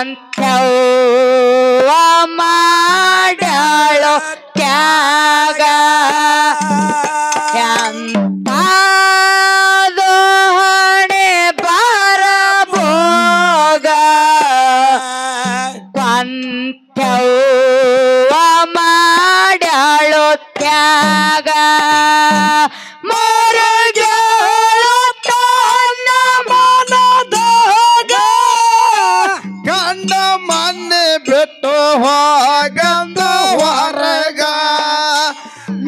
ಕೊಂತೆವ್ವ ಮಾಡಾಳು ತ್ಯಾಗ ಎಂತಾದು ಹಣೆ ಬರಬೋಗ ಕೊಂತೆವ್ವ ಮಾಡಾಳು ತ್ಯಾಗ ಮರಗಳು ತನ್ನ ಮನದಾಗ ಗಂಡ ಮನೆ ಬಿಟ್ಟು ಹೋಗಂದ ಹೊರಗ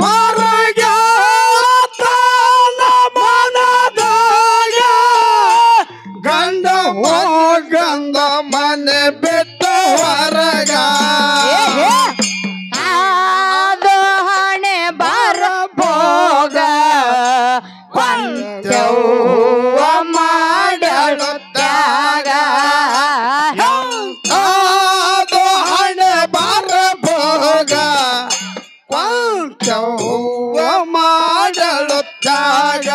ಮರಗಳು ತನ್ನ ಮನದಾಗ ಗಂಡ ಹೋಗಂದ ಮನೆ ಬಿಟ್ಟು ಹೊರಗ ಅದು ಹಣೆ ಬರಬೋಗ ಕೊಂತೆವ್ವ ಮಾಡಾಳು ತ್ಯಾಗ ಅದು ಹಣೆ ಬರಬೋಗ ಕೊಂತೆವ್ವ ಮಾಡಲು ತ್ಯಾಗ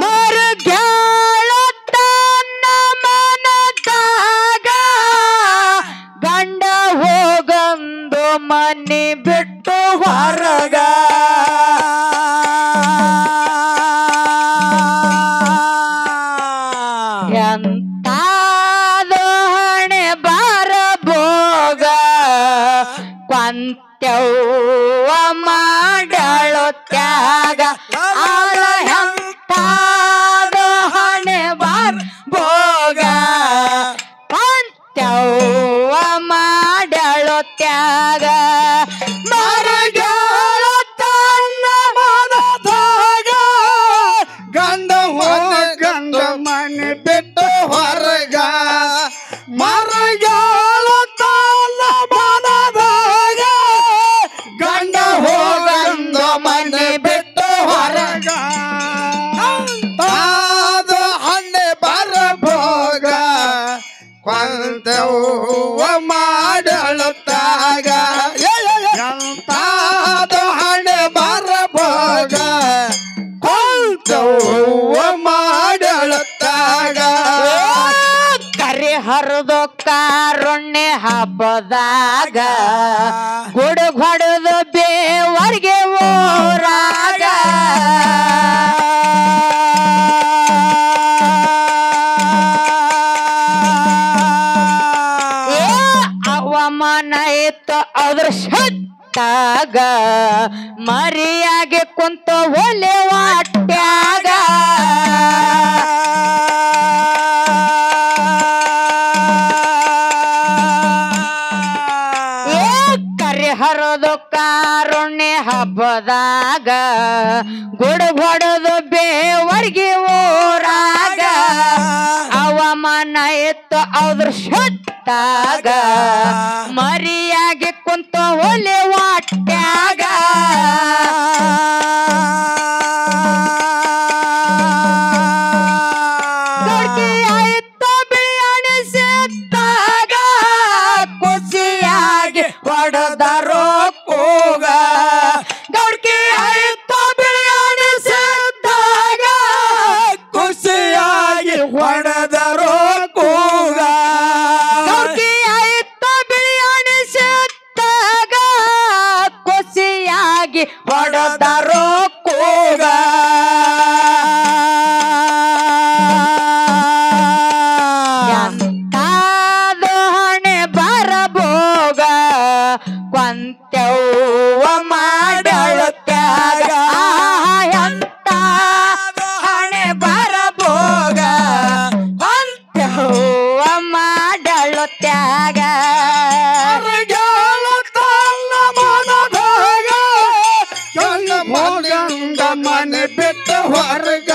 ಮರಗಳು ತನ್ನ ಮನದಾಗ ಗಂಡ ಹೋಗಂದು ಮನೆ ಬಿಟ್ಟು ಹೊರಗ ಎಂತಾದು ಹಣೆ ಬರಬೋಗ ಕೊಂತೆವ್ವ ಮಾಡಾಳು ತ್ಯಾಗ ಆಳ ಎಂತಾದು ಹಣೆ ಬರಬೋಗ ಕೊಂತೆವ್ವ ಮಾಡಾಳು ತ್ಯಾಗ ಮರಗಳು ತನ್ನ ಮನದಾಗ ಗಂಡ ಹೋಗಂದ ಮನೆ ಬಿಟ್ಟು ಹೊರಗ ಮರಗಳು ತನ್ನ ಮನದಾಗ ಗಂಡ ಹೋಗಂದ ಮನೆ ಬಿಟ್ಟು ಹೊರಗ ತಾದ ಹಣ್ಣೆ ಬರಬೋಗ ಕೊಂತೆವ್ವ ಮಾಡಲು ತ್ಯಾಗ ಎಂತಾದ ಹಣೆ ಬರಬೋಗ ಕೊಂತೆವ್ವ ಮಾಡಲು ತ್ಯಾಗ ಕರಿ ಹರಿದು ಕಾರುಣ್ಯ ಹಬ್ಬದಾಗ ಗುಡುಗ್ ಹೊಡೆದು ಬೇವರ್ಗೆ ಊರಾಗ ಅವಮಾನ ಇತ್ತು ಅದ್ರ ಶತ್ತಾಗ ಮರಿಯಾಗಿ ಕುಂತ ಒಲೆ ವಾಟ್ಯಾಗ ಕರಿ ಹರಿದು ಕಾರುಣ್ಯ ಹಬ್ಬದಾಗ ಗುಡುಗ್ ಹೊಡೆದು ಬೇವರ್ಗೆ ಊರಾಗ ಅವಮಾನ ಇತ್ತು ಅದ್ರ ಶತ್ತಾಗ ಮರಿಯಾಗಿ ಕುಂತ ಒಲೆ ವಾಟ್ಯಾಗ ಆಯ್ತು ಬಿರಿಯಾನಿ ಸಿತ್ತಾಗ ಖುಷಿಯಾಗಿ ಹೊಡೆದರೋ ಕೂಗ ಗೌಡ್ಕಿ ಆಯ್ತು ಬಿರಿಯಾನಿ ಸಿತ್ತಾಗ ಖುಷಿಯಾಗಿ ಹೊಡೆದರೋ ಕೂಗ ಗೌಡ್ಕಿ ಆಯ್ತು ಬಿರಿಯಾನಿ ಸಿತ್ತಾಗ ಖುಷಿಯಾಗಿ ಹೊಡೆದರೋ ಕೂಗ ಎಂತಾದು ಹಣೆ ಬರಬೋಗ ಕೊಂತೆವ್ವ ಮಾಡಾಳು ತ್ಯಾಗ ಎಂತಾದು ಹಣೆ ಬರಬೋಗ ಕೊಂತೆವ್ವ ಮಾಡಾಳು ತ್ಯಾಗ ಮರಗಳು ತನ್ನ ಮನದಾಗ ಗಂಡ ಹೋಗಂದ ಮನೆ ಬಿಟ್ಟು ಹೊರಗ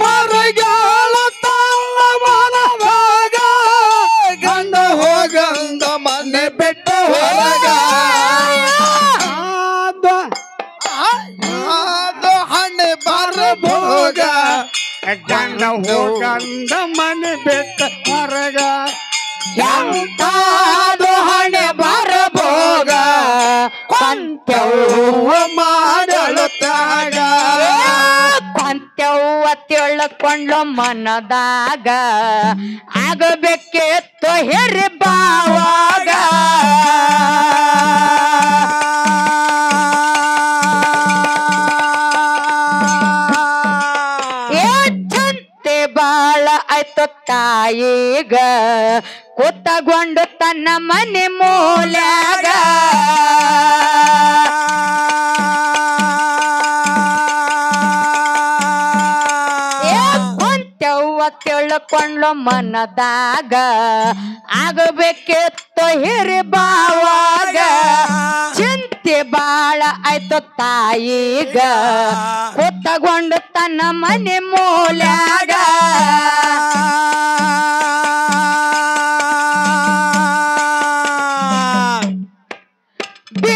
ಮರಗಳು ತನ್ನ ಮನದಾಗ ಗಂಡ ಹೋಗಂದ ಮನೆ ಬಿಟ್ಟು ಹೊರಗ ಅದು ಹಣ್ಣೆ ಬರಬೋಗ ಗಂಡ ಹೋಗಂದ ಮನೆ ಬಿಟ್ಟು ಹೊರಗ ಎಂತಾದು ಹಣೆ ಬರಬೋಗ ಕೊಂತೆವ್ವ ಮಾಡಲು ತ್ಯಾಗ ಕೊಂತೆವ್ವ ತಿಳ್ಕೊಂಡ್ಲು ಮನದಾಗ ಆಗಬೇಕಿತ್ತು ಹಿರಿ ಬಾವಾಗ ಚಂತೆ ಬಾಳ ಆಯ್ತು ತಾಯಿಗ ಕೂತಗೊಂಡು ತನ್ನ ಮನೆ ಮೂಲ್ಯಾಗ ತಿಳ್ಕೊಂಡ್ಲು ಮನದಾಗ ಆಗಬೇಕಿತ್ತು ಹಿರಿ ಬಾವಾಗ ಚಿಂತೆ ಬಾಳ ಆಯ್ತು ತಾಯಿಗ ಕೂತಗೊಂಡು ತನ್ನ ಮನೆ ಮೂಲ್ಯಾಗ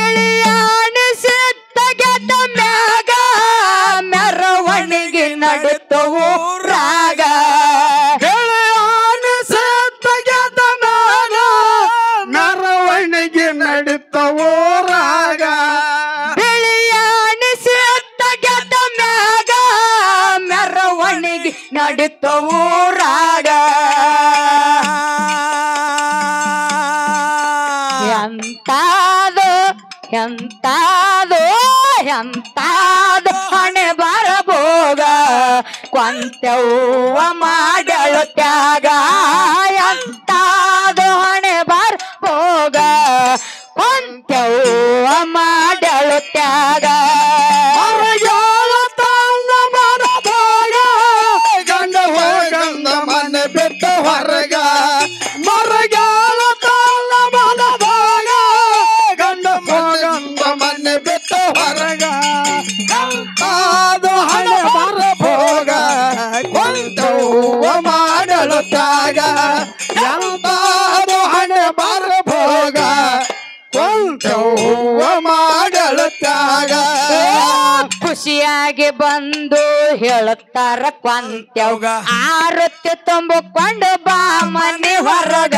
ಬಿಳಿಯಾಣಿಸಿ ತೆಗೆದ ಮ್ಯಾಗ ಮೆರವಣಿಗೆ ನಡುತ್ತವು ರಾಗ ಮೆರವಣಿಗೆ ನಡುತ್ತವೋ ರಾಗ ಬಿಳಿಯಾಣಿಸಿ ತೆಗೆದ ಮ್ಯಾಗ ಮೆರವಣಿಗೆ ನಡುತ್ತವು ರಾಗ ಎಂತಾದು ಎಂತಾದು ಎಂತಾದು ಹಣೆ ಬರಬೋಗ ಕೊಂತೆವ್ವ ಮಾಡಳು ತ್ಯಾಗ ಎಂತಾದು ಹಣೆ ಬರಬೋಗ ಕೊಂತೆವ್ವ ಮಾಡಳು ತ್ಯಾಗ ಗಂಡ ಹೋಗಂದ ಮನೆ ಬಿಟ್ಟು ಹೊರಗ ಮರಗಾಲ ತಾಳ ಮನದಾಗ ಗಂಡ ಹೋಗಂದ ಮನೆ ಬಿಟ್ಟು ಹೊರಗ ಅದು ಹಣೆ ಮರ ಭೋಗ ಕೊಂತವ್ವ ಮಾಡಲು ತ್ಯಾಗ ಎಂತಾದು ಹಣೆ ಮರ ಭೋಗ ಕೊಂತವ್ವ ಮಾಡಲು ತ್ಯಾಗ ಖುಷಿಯಾಗಿ ಬಂದು ಹೇಳುತ್ತಾರ ಕೊಂತೆವ್ಗ ಆರತಿ ತುಂಬಿಕೊಂಡು ಬಾ ಮನೆ ಹೊರಗ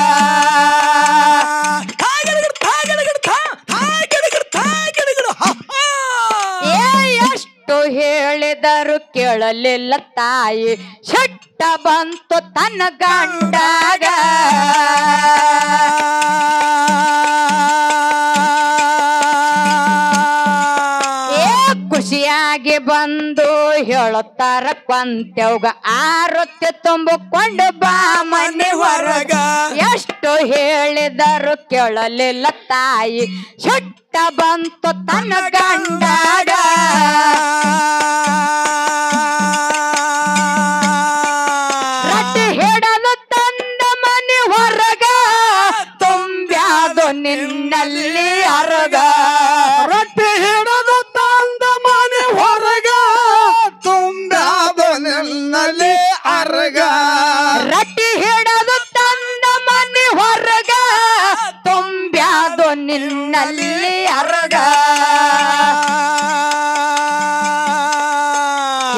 ಎಷ್ಟು ಹೇಳಿದರು ಕೇಳಲಿಲ್ಲ ತಾಯಿ ಶಟ್ಟ ಬಂತು ತನ್ನ ಗಂಡಾಗ ಖುಷಿಯಾಗಿ ಬಂದು ಹೇಳುತ್ತಾರ ಕೊಂತೆವ್ಗ ಆರತಿ ತುಂಬಿಕೊಂಡು ಬಾ ಮನೆ ಹೊರಗ ಎಷ್ಟು ಹೇಳಿದರು ಕೇಳಲಿಲ್ಲ ತಾಯಿ ಶಟ್ಟ ಬಂತು ತನ್ನ ಗಂಡಾಗ ರಟ್ಟಿ ಹಿಡಲು ತಂದ ಮನೆ ಹೊರಗ ತುಂಬ್ಯಾದು ನಿನ್ನಲ್ಲಿ ಅರಗ ರೊಟ್ಟಿ ಹಿಡದು ತಂದ ಮನೆ ಹೊರಗ ತುಂಬ್ಯಾದು ನಿನ್ನಲ್ಲಿ ಅರಗ ರಟ್ಟಿ ಹಿಡದು ತಂದ ಮನೆ ಹೊರಗ ತುಂಬ್ಯಾದು ನಿನ್ನಲ್ಲಿ ಅರಗ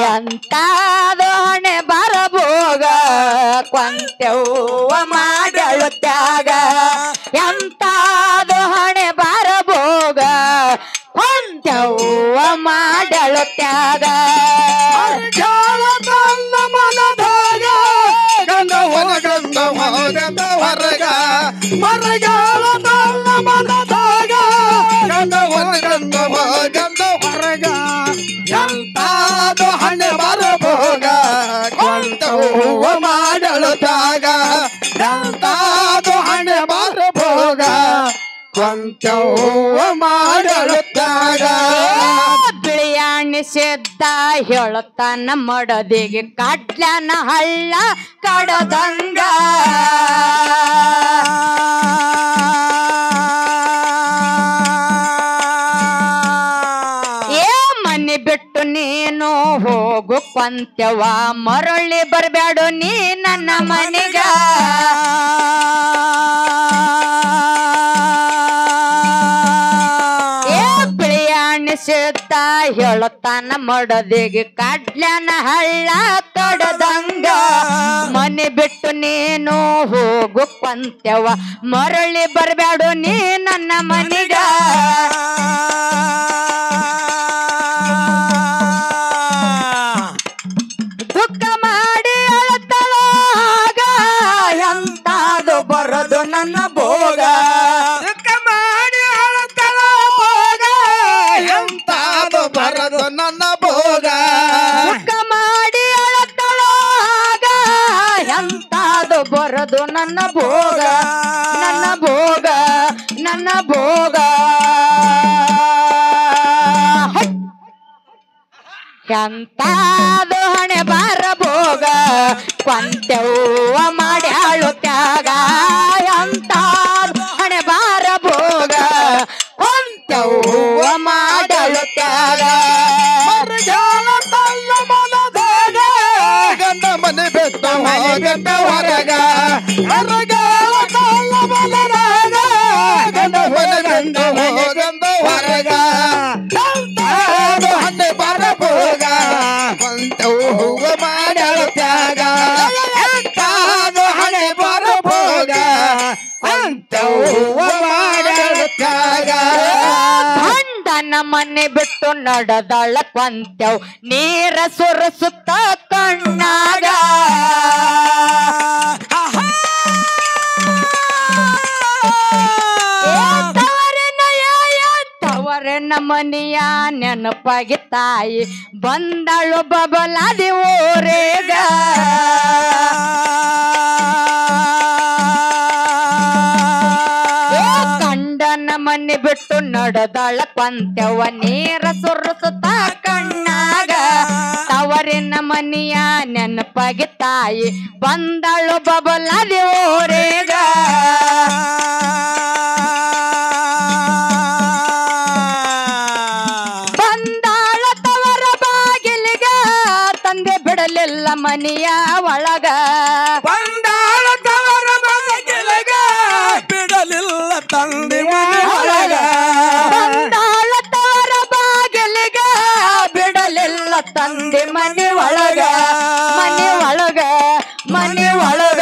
ಎಂತಾದು ಹಣೆ ಬರಬೋಗ ಕೊಂತೆವ್ವ ಮಾಡಳು ತ್ಯಾಗ ಎಂತಾದು ಹಣೆ ಬರಬೋಗ ಕೊಂತೆವ್ವ ಮಾಡಳು ತ್ಯಾಗ ತಂದ ಮನದಾಗ ಗಂಡ ಹೊರಗಂದ ಹೋಗಂದ ಹೊರಗ ಮರಗಾಲ ತಂದ ಮನದಾಗ ಗಂಡ ಹೊರಗಂದ ಹೋಗಂದ ಹೊರಗ ಎಂತಾದು ಹಣೆ ಬರಬೋಗ ಕೊಂತವ್ವ ಮಾಡಲು ತ್ಯಾಗ ಎಂತಾದು ಹಣೆ ಬರಬೋಗ ಕೊಂತವ್ವ ಮಾಡಲು ತ್ಯಾಗ ಬಿಳಿಯಾಣಿಸಿದ್ದ ಹೇಳುತ್ತಾನ ಮಡದಿಗೆ ಕಡ್ಲನ ಹಳ್ಳ ಕಡದಂಗ ಮನೆ ಬಿಟ್ಟು ನೀನು ಹೋಗು ಕೊಂತೆವ್ವ ಮರಳಿ ಬರ್ಬ್ಯಾಡು ನೀ ನನ್ನ ಮನೆಗ ಬಿಳಿಯಾಣಿಸಿದ್ದ ಹೇಳುತ್ತಾನ ಮಡದಿಗೆ ಕಡ್ಲನ ಹಳ್ಳ ತೊಡದಂಗ ಮನೆ ಬಿಟ್ಟು ನೀನು ಹೋಗು ಕೊಂತೆವ್ವ ಮರಳಿ ಬರ್ಬ್ಯಾಡು ನೀ ನನ್ನ ಮನೆಗ ದುಃಖ ಬರದು ನನ್ನ ಭೋಗ ಮಾಡಿ ಅಳತಳ ಭೋಗ ಎಂತಾದು ಬರದು ನನ್ನ ಭೋಗ ಮಾಡಿ ಅಳತಳಾಗ ಎಂತಾದು ಬರದು ನನ್ನ ಭೋಗ ನನ್ನ ಭೋಗ ನನ್ನ ಭೋಗ ಎಂತಾದು ಹಣೆ ಬಾರ ಭೋಗ ಕೊಂತೆವ್ವ ಮಾಡಿ ಆಳು ತ್ಯಾಗ ಎಂತಾದು ಹಣೆ ಬಾರ ಭೋಗ ಕೊಂತೆವ್ವ ಮಾಡಲು ತ್ಯಾಗ ತಲ್ಲ ಮನದಾಗ ಗಂಡ ಮನೆ ಬೆಟ್ಟ ಹೋಗಂತ ಹೊರಗ ಹೊರಗಾಲ ತಲ್ಲ ಮನದಾಗ ಗಂಡ ಮನೆ ಬೆಟ್ಟ ಹೋಗಂತ ಹೊರಗ ಹಣ್ಣೆ ಬರ ಭೋಗ ಕೊಂತ ಹೂವ ಮಾಡಲು ತ್ಯಾಗ ಎಂತಾದು ಹಣೆ ಬರ ಭೋಗ ಕೊಂತ ಹೂವ ಮಾಡಲು ತ್ಯಾಗ ಗಂಡನ ಮನೆ ಬಿಟ್ಟು ನಡೆದಳ ಕೊಂತೆವ್ ನೀರ ಸುರಸುತ್ತ ಕಣ್ಣಾಗ ತವರನ ಮನೆಯ ನೆನಪಾಗಿ ತಾಯಿ ಬಂದಳು ಬಬಲಾದಿ ಊರೇಗ ಗಂಡನ ಮನೆ ಬಿಟ್ಟು ನಡೆದಳ ಕೊಂತೆವ ನೀರ ಸುರಸುತ್ತ ಕಣ್ಣಾಗ ತವರಿನ ಮನೆಯ ನೆನಪಾಗಿ ತಾಯಿ ಬಂದಳು ಬಬಲಾದಿ ಊರೇಗ ಬಂದಾಳ ತವರ ಬಾಗಿಲಿಗ ತಂದೆ ಬಿಡಲಿಲ್ಲ ಮನೆಯ ಒಳಗ ಬಂದಾಳ ತವರ ಬಾಗಿಲಿಗ ಬಿಡಲಿಲ್ಲ ತಂದೆ ಮನೆ ಒಳಗ ಬಂದಾಳ ತವರ ಬಾಗಿಲಿಗ ಬಿಡಲಿಲ್ಲ ತಂದೆ ಮನೆ ಒಳಗ ಮನೆ ಒಳಗ ಮನೆ ಒಳಗ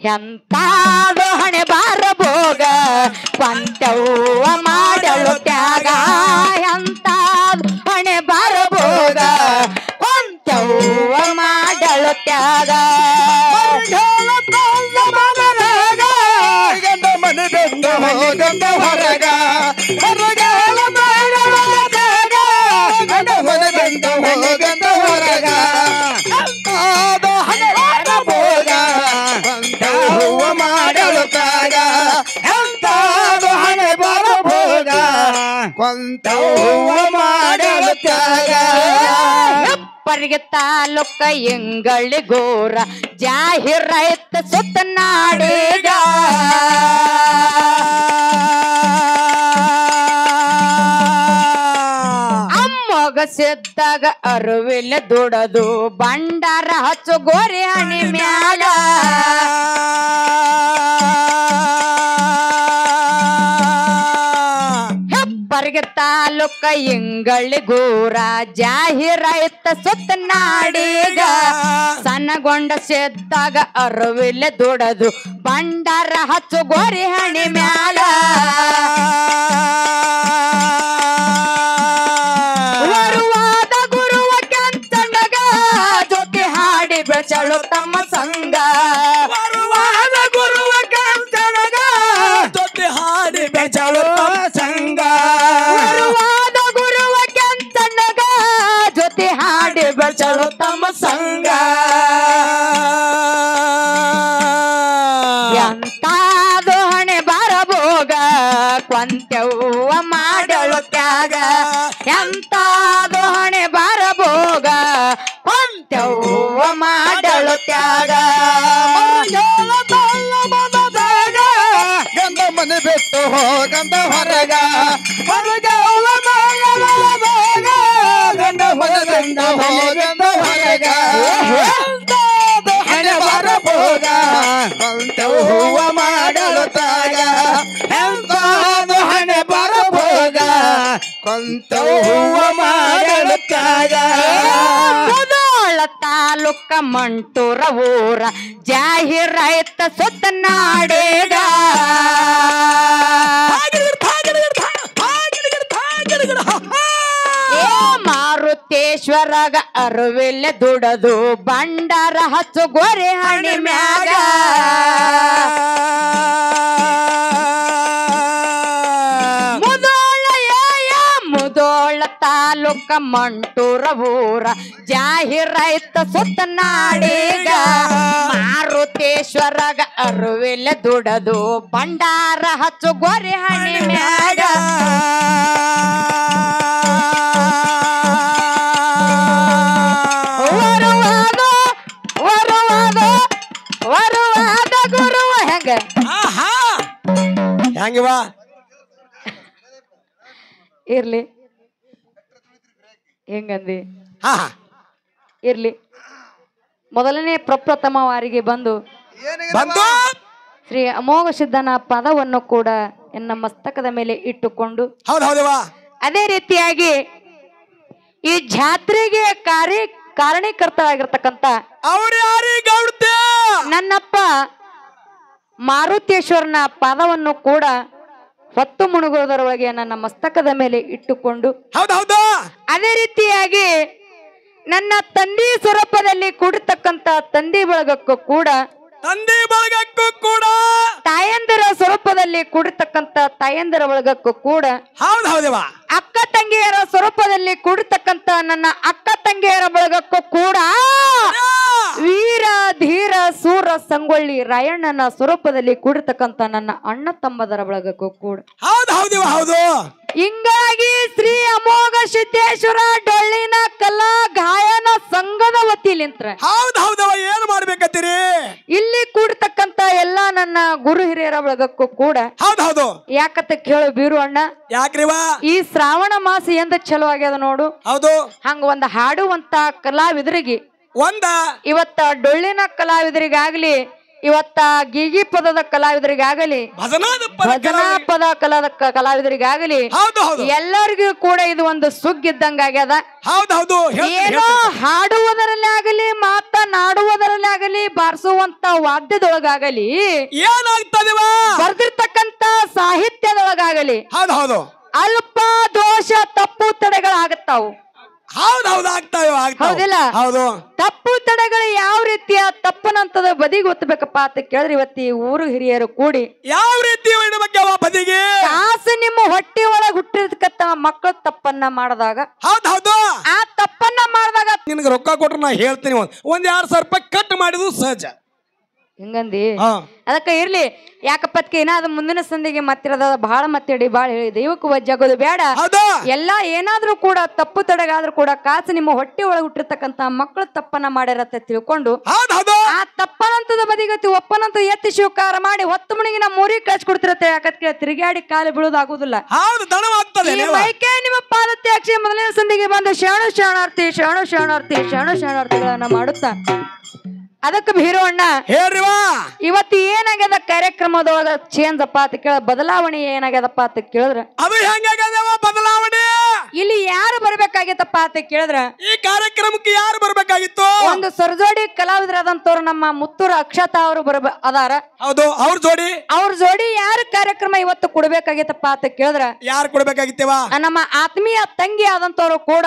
ಎಂತಾದು ಹಣೆ ಬಾರ ಭೋಗ ಕೊಂತೆವ್ವ ಮಾಡಲು ತ್ಯಾಗ ಎಂತಾದು ಹಣೆ ಬಾರ ಭೋಗ ಕೊಂತೆವ್ವ ಮಾಡಲು ತ್ಯಾಗ ಗಂಡ ಮನೆ ಬೆಟ್ಟ ಹೋಗಂತ ಹೊರಗ ಹೊರಗಾಲ ಮಾಡಲಾಗ ಗಂಡ ಮನೆ ಬೆಟ್ಟ ಹೋಗಂತ ಹೊರಗ ಅದು ಹಣೆ ಭೋಗ ಕೊಂತ ಹೂವ ಮಾಡಲು ತ್ಯಾಗ ಎಂತಾದು ಹಣೆ ಬರ ಭೋಗ ಕೊಂತ ಹೂವ ಮಾಡಲು ತ್ಯಾಗ ಹೆಪ್ಪರಿಗೆ ತಾಲೂಕ ಎಂಗಳಿ ಗೋರ ಜಾಹಿರಾಯ್ತ ಸುತ್ತ ನಾಡೀಗ ಅಮ್ಮಗ ಸಿದ್ದಾಗ ಅರುವಿಲ್ಲ ದುಡದು ಬಂಡಾರ ಹಚ್ಚು ಗೋರಿ ಹಣಿ ಮ್ಯಾಲ ಹೆಪ್ಪರಿಗೆ ತಾಲೂಕ ಎಂಗಳಿ ಗೋರ ಜಾಹಿರಾಯ್ತ ಸುತ್ತ ನಾಡೀಗ ಸಣ್ಣಗೊಂಡ ಸಿದ್ದಾಗ ಅರುವಿಲ್ಲ ದುಡದು ಬಂಡಾರ ಹಚ್ಚು ಗೋರಿ ಹಣಿ ಮ್ಯಾಲ ಬರುವಾದ ಗುರುವ ಕೆಂಚಂಡಗ ಜೊತೆ ಹಾಡಿ ಬೆಳಚಳು ತಮ್ಮ ಸಂಗ ಬರುವಾದ ಗುರುವ ಕೆಂಚನಗ ಜೊತೆ ಹಾಡಿ ಬೆಳಚಳು ತಮ್ಮ ಸಂಗ ಬರುವಾದ ಗುರುವ ಕೆಂಚಂಡಗ ಜೊತೆ ಹಾಡಿ ಬೆಳಚಳು ತಮ್ಮ ಸಂಗ ಎಂತಾದು ಹಣೆ ಬಾರ ಭೋಗ ಕೊಂತೆವ್ವ ಮಾಡಲು ತ್ಯಾಗ ಎಂತಾದು ಹಣೆ ಬಾರ ಭೋಗ ಕೊಂತೆವ್ವ ಮಾಡಲು ತ್ಯಾಗ ಗಂಡ ಮನೆ ಬಿಟ್ಟು ಹೋಗಂತ ಹೊರಗ ಹೊರಗಾಲ ಮಾಡಲಾಗ ಗಂಡ ಮನೆ ಬಿಟ್ಟು ಹೋಗಂತ ಹೊರಗ ಎಂತಾದು ಹಣೆ ಬರ ಭೋಗ ಕೊಂತ ಹೂವ ಮಾಡಲು ತ್ಯಾಗ ಎಂತಾದು ಹಣೆ ಬರ ಭೋಗ ಕೊಂತ ಹೂವ ಮಾಡಲು ತ್ಯಾಗ ಮುಧೋಳ ತಾಲೂಕ ಮಂಟೂರ ಊರ ಜಾಹಿರಾಯ್ತ ಸುತ್ತ ನಾಡೀಗ ಮಾರುತೇಶ್ವರಗ ಅರುವಿಲ್ಲ ದುಡದು ಬಂಡಾರ ಹಚ್ಚು ಗೋರಿ ಹಣಿ ಮ್ಯಾಲ ಲುಕ್ಕ ಮಂಟೂರ ಊರ ಜಾಹಿರಾಯ್ತ ಸುತ್ತ ನಾಡೀಗ ಮಾರುತೇಶ್ವರಗ ಅರುವಿಲ್ಲ ದುಡದು ಭಂಡಾರ ಹಚ್ಚು ಗೊರೆ ಹಣ್ಣಿ ಮ್ಯಾಗ ವರುವಾದ ಗುರುವ ಹೆಂಗ ಹೆಂಗಿವ ಇರ್ಲಿ ಹೆಂಗಂದಿ ಇರ್ಲಿ ಮೊದಲನೇ ಪ್ರಪ್ರಥಮವಾರಿಗೆ ಬಂದು ಶ್ರೀ ಅಮೋಘ ಸಿದ್ಧನ ಪದವನ್ನು ಕೂಡ ಎನ್ನ ಮಸ್ತಕದ ಮೇಲೆ ಇಟ್ಟುಕೊಂಡು ಅದೇ ರೀತಿಯಾಗಿ ಈ ಜಾತ್ರೆಗೆ ಕಾರಣೀಕರ್ತರಾಗಿರ್ತಕ್ಕಂಥ ನನ್ನಪ್ಪ ಮಾರುತೇಶ್ವರನ ಪದವನ್ನು ಕೂಡ ಹೊತ್ತು ಮುಣುಗುವುದರೊಳಗೆ ನನ್ನ ಮಸ್ತಕದ ಮೇಲೆ ಇಟ್ಟುಕೊಂಡು ಅದೇ ರೀತಿಯಾಗಿ ನನ್ನ ತಂದೆ ಸ್ವರೂಪದಲ್ಲಿ ಕೂಡಿರ್ತಕ್ಕಂಥ ತಂದೆ ಬಳಗಕ್ಕೂ ಕೂಡ ತಾಯಂದಿರ ಸ್ವರೂಪದಲ್ಲಿ ಕೂಡಿರ್ತಕ್ಕಂಥ ತಾಯಂದಿರ ಬಳಗಕ್ಕೂ ಕೂಡ ಅಕ್ಕ ತಂಗಿಯರ ಸ್ವರೂಪದಲ್ಲಿ ಕೂಡಿರ್ತಕ್ಕಂಥ ನನ್ನ ಅಕ್ಕ ತಂಗಿಯರ ಬಳಗಕ್ಕೂ ಕೂಡ ವೀರ ಧೀರ ಸೂರ ಸಂಗೊಳ್ಳಿ ರಾಯಣ್ಣನ ಸ್ವರೂಪದಲ್ಲಿ ಕೂಡಿರ್ತಕ್ಕಂಥ ನನ್ನ ಅಣ್ಣ ತಮ್ಮದರ ಬಳಗಕ್ಕೂ ಕೂಡ ಹಿಂಗಾಗಿ ಶ್ರೀ ಅಮೋಘ ಸಿದ್ದೇಶ್ವರ ಡೊಳ್ಳಿನ ಕಲಾ ಗಾಯನ ಸಂಘದ ವತಿಲಿಂತ್ರ ಏನ್ ಮಾಡ್ಬೇಕತ್ತೀರಿ ಇಲ್ಲಿ ಕೂಡ್ತಕ್ಕಂತ ಎಲ್ಲಾ ನನ್ನ ಗುರು ಹಿರಿಯರ ಬಳಗಕ್ಕೂ ಕೂಡ ಯಾಕಂತ ಕೇಳು ಬೀರು ಅಣ್ಣ ಯಾಕ್ರಿವಾ ಈ ಶ್ರಾವಣ ಮಾಸ ಎಂದ ಚಲೋ ಆಗ್ಯದ ನೋಡು ಹಂಗ ಒಂದ್ ಹಾಡುವಂತ ಕಲಾವಿದರಿಗೆ ಇವತ್ತ ಡೊಳ್ಳಿನ ಕಲಾವಿದರಿಗಾಗ್ಲಿ ಇವತ್ತ ಗೀಗಿ ಪದದ ಕಲಾವಿದರಿಗಾಗಲಿ ಭಜನಾ ಪದ ಕಲಾವಿದರಿಗಾಗಲಿ ಎಲ್ಲರಿಗೂ ಕೂಡ ಇದು ಒಂದು ಸುಗ್ಗಿದ್ದಂಗ ಆಗ್ಯದ ಏನೋ ಹಾಡುವುದರಲ್ಲಿ ಆಗಲಿ ಮಾತನಾಡುವುದರಲ್ಲಿ ಆಗಲಿ ಬಾರಿಸುವಂತ ವಾದ್ಯದೊಳಗಾಗಲಿ ಏನಾಗ್ತದೆ ಬರ್ದಿರ್ತಕ್ಕಂತ ಸಾಹಿತ್ಯದೊಳಗಾಗಲಿ ಅಲ್ಪ ದೋಷ ತಪ್ಪು ತಡೆಗಳಾಗತ್ತಾವು ಹೌದಿಲ್ಲ ತಪ್ಪು ತಡೆಗಳು ಯಾವ ರೀತಿಯ ತಪ್ಪನಂತದ ಬದಿಗೆ ಒತ್ತಬೇಕಪ್ಪ ಅಂತ ಕೇಳಿದ್ರೆ ಇವತ್ತಿ ಊರು ಹಿರಿಯರು ಕೂಡಿ ಯಾವ ರೀತಿ ಬದಿಗೆ ಕಾಸು ನಿಮ್ಮ ಹೊಟ್ಟೆ ಒಳಗೆ ಹುಟ್ಟಿರ್ತಕ್ಕಂತ ಮಕ್ಕಳು ತಪ್ಪನ್ನ ಮಾಡಿದಾಗ ಆ ತಪ್ಪನ್ನ ಮಾಡಿದಾಗ ನಿನಗೆ ರೊಕ್ಕ ಕೊಟ್ರೆ ನಾ ಹೇಳ್ತೀನಿ ಒಂದ್ 2,000 ರೂಪಾಯಿ ಕಟ್ ಮಾಡಿದ್ರು ಸಹಜ ಹಿಂಗಂದಿ ಅದಕ್ಕ ಇರ್ಲಿ ಯಾಕಪ್ಪತ್ಕೆ ಏನಾದ್ರು ಮುಂದಿನ ಸಂದಿಗೆ ಮತ್ತಿರದ ಬಹಳ ಮತ್ತೇಡಿ ಬಾಳ ಹೇಳಿ ದೈವಕ್ಕೆ ವಜ್ಜಾಗೋದು ಬೇಡ ಎಲ್ಲಾ ಏನಾದ್ರೂ ಕೂಡ ತಪ್ಪು ತಡೆಗಾದ್ರೂ ಕೂಡ ಕಾಸು ನಿಮ್ಮ ಹೊಟ್ಟೆ ಒಳಗೆ ಹುಟ್ಟಿರ್ತಕ್ಕಂತ ಮಕ್ಕಳು ತಪ್ಪನ್ನ ಮಾಡ್ಯಾರತ್ತ ತಿಳ್ಕೊಂಡು ಆ ತಪ್ಪನಂತದ ಬದಿಗತಿ ಒಪ್ಪನಂತ ಎತ್ತಿ ಶಿವಕಾರ ಮಾಡಿ ಹೊತ್ತು ಮುಣಿಗಿನ ಮೂರಿಗೆ ಕಳ್ಸಿಕೊಡ್ತಿರತ್ತೆ ಯಾಕತ್ಕೆ ತಿರುಗಾಡಿ ಕಾಲು ಬೀಳೋದಾಗುದಿಲ್ಲ ನಿಮ್ಮ ಪಾದತ್ತೆ ಅಕ್ಷಯ ಮೊದಲನೇ ಸಂದಿಗೆ ಬಂದು ಶರಣು ಶರಣಾರ್ಥಿ ಶರಣು ಶರಣಾರ್ಥಿ ಶರಣು ಶರಣಾರ್ಥಿಗಳನ್ನ ಮಾಡುತ್ತಾ ಅದಕ್ಕೆ ಭೀರು ಅಣ್ಣ ಇವತ್ತು ಏನಾಗ್ಯದ ಕಾರ್ಯಕ್ರಮದೊಳಗ ಚೇಂಜ್ ಅಪ್ಪ ಅಂತ ಕೇಳ ಬದಲಾವಣೆ ಏನಾಗ್ಯದಪ್ಪ ಅಂತ ಕೇಳಿದ್ರ ಅದು ಹೆಂಗಾಗ್ಯದವ ಬದಲಾವಣೆ ಇಲ್ಲಿ ಯಾರು ಬರ್ಬೇಕಾಗಿತ್ತಪ್ಪ ಅಂತ ಕೇಳಿದ್ರ ಈ ಕಾರ್ಯಕ್ರಮಕ್ಕೆ ಯಾರು ಬರ್ಬೇಕಾಗಿತ್ತು ಒಂದು ಸರ್ಜೋಡಿ ಕಲಾವಿದರಾದಂತವ್ರು ನಮ್ಮ ಮುತ್ತೂರು ಅಕ್ಷತಾ ಅವರು ಅದಾರ ಅವ್ರ ಜೋಡಿ ಯಾರು ಕಾರ್ಯಕ್ರಮ ಇವತ್ತು ಕೊಡ್ಬೇಕಾಗಿತ್ತಪ್ಪ ಅಂತ ಕೇಳಿದ್ರ ಯಾರು ಕೊಡ್ಬೇಕಾಗಿತ್ತವ ನಮ್ಮ ಆತ್ಮೀಯ ತಂಗಿ ಆದಂತವ್ರು ಕೂಡ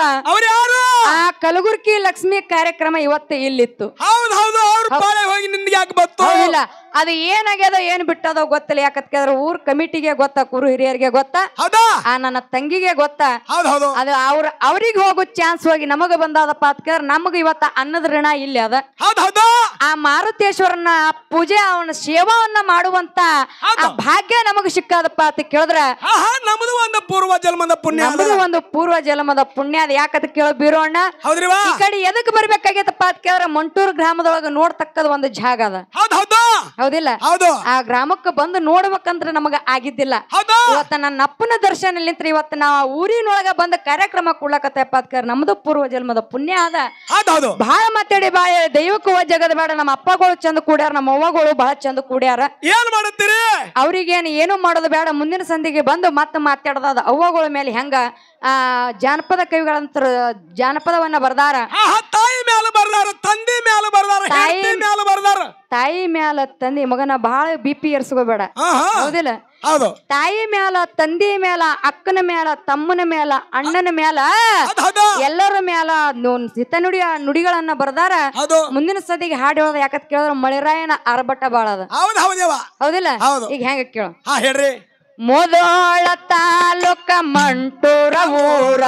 ಆ ಕಲಗುರ್ಕಿ ಲಕ್ಷ್ಮಿ ಕಾರ್ಯಕ್ರಮ ಇವತ್ತು ಇಲ್ಲಿತ್ತು ಹೌದಿಲ್ಲ ಅದು ಏನಾಗ್ಯದ ಏನ್ ಬಿಟ್ಟದ ಗೊತ್ತಿಲ್ಲ ಯಾಕಂದ್ರೆ ಊರ್ ಕಮಿಟಿಗೆ ಗೊತ್ತಾ ಕುರು ಹಿರಿಯರಿಗೆ ಗೊತ್ತಾ ಆ ನನ್ನ ತಂಗಿಗೆ ಗೊತ್ತಾ ಅದು ಅವ್ರಿಗೆ ಹೋಗೋ ಚಾನ್ಸ್ ಹೋಗಿ ನಮಗ ಬಂದದಪ್ಪ ಅಂತ ಕೇಳಿದ್ರೆ ನಮಗ ಇವತ್ತ ಅನ್ನದ ಋಣ ಇಲ್ಲಿ ಅದ ಆ ಮಾರುತೇಶ್ವರನ ಪೂಜೆ ಅವನ ಸೇವಾವನ್ನ ಮಾಡುವಂತ ಭಾಗ್ಯ ನಮಗ ಸಿಕ್ಕದಪ್ಪ ಅಂತ ಕೇಳಿದ್ರ ನಮ್ದು ಒಂದು ಪೂರ್ವ ಜನ್ಮದ ಪುಣ್ಯ ಒಂದು ಪೂರ್ವ ಜನ್ಮದ ಪುಣ್ಯ ಅದ ಯಾಕಂತ ಕೇಳ ಬೀರೋಣ್ಣ ಈ ಕಡೆ ಎದಕ್ ಬರ್ಬೇಕಾಗೈತಪ್ಪ ಅಂತ ಕೇಳಿದ್ರೆ ಮಂಟೂರು ಗ್ರಾಮದೊಳಗ ನೋಡ್ತಕ್ಕದ ಒಂದು ಜಾಗ ಅದ ಹೌದಿಲ್ಲ ಆ ಗ್ರಾಮಕ್ಕೆ ಬಂದು ನೋಡ್ಬೇಕಂದ್ರೆ ನಮಗ ಆಗಿದ್ದಿಲ್ಲ ಇವತ್ತ ನನ್ನ ಅಪ್ಪನ ದರ್ಶನಲಿಂತ್ರ ಇವತ್ತು ನಾವು ಊರಿನೊಳಗ ಬಂದ ಕಾರ್ಯಕ್ರಮ ಕೊಡ್ಲಕತ್ತಪ್ಪ ಅಂತ ನಮ್ದು ಪೂರ್ವ ಜನ್ಮದ ಪುಣ್ಯ ಅದ ಬಹಳ ಮಾತಾಡಿ ಬಾಳ ದೈವಕ್ಕೂ ಜಗದ ಬೇಡ ನಮ್ಮ ಅಪ್ಪಗಳು ಚಂದ ಕೂಡ್ಯಾರ ನಮ್ಮ ಅವ್ವಗಳು ಬಹಳ ಚಂದ ಕೂಡ್ಯಾರ ಏನ್ ಮಾಡುತ್ತೀರಿ ಅವ್ರಿಗೇನು ಏನು ಮಾಡೋದು ಬೇಡ ಮುಂದಿನ ಸಂದಿಗೆ ಬಂದು ಮತ್ತೆ ಮಾತಾಡದ ಅವ್ವಗಳ ಮೇಲೆ ಹೆಂಗ ಜಾನಪದ ಕವಿಗಳಂತ ಜಾನಪದವನ್ನ ಬರ್ದಾರ ತಾಯಿ ಮ್ಯಾಲ ಬರ್ದಾರ ತಂದೆ ಮ್ಯಾಲ ಬರ್ದಾರ ತಾಯಿ ಮ್ಯಾಲ ತಂದಿ ಮಗನ ಬಹಳ ಬಿಪಿ ಏರ್ಸ್ಕೋಬೇಡ ಹೌದಿಲ್ಲ ತಾಯಿ ಮ್ಯಾಲ ತಂದೆ ಮ್ಯಾಲ ಅಕ್ಕನ ಮ್ಯಾಲ ತಮ್ಮನ ಮ್ಯಾಲ ಅಣ್ಣನ ಮ್ಯಾಲ ಎಲ್ಲರ ಮ್ಯಾಲ ಹಿತ ನುಡಿಗಳನ್ನ ಬರ್ದಾರ ಮುಂದಿನ ಸದಿಗೆ ಹಾಡು ಹೇಳೋದು ಯಾಕಂತ ಕೇಳಿದ್ರ ಮಳೆರಾಯನ ಅರಬಟ್ಟ ಬಾಳ ಅದ ಹೌದಿಲ್ಲ ಈಗ ಹೆಂಗ ಕೇಳ ಹೇಳ್ರಿ ಮುಧೋಳ ತಾಲೂಕ ಮಂಟೂರ ಊರ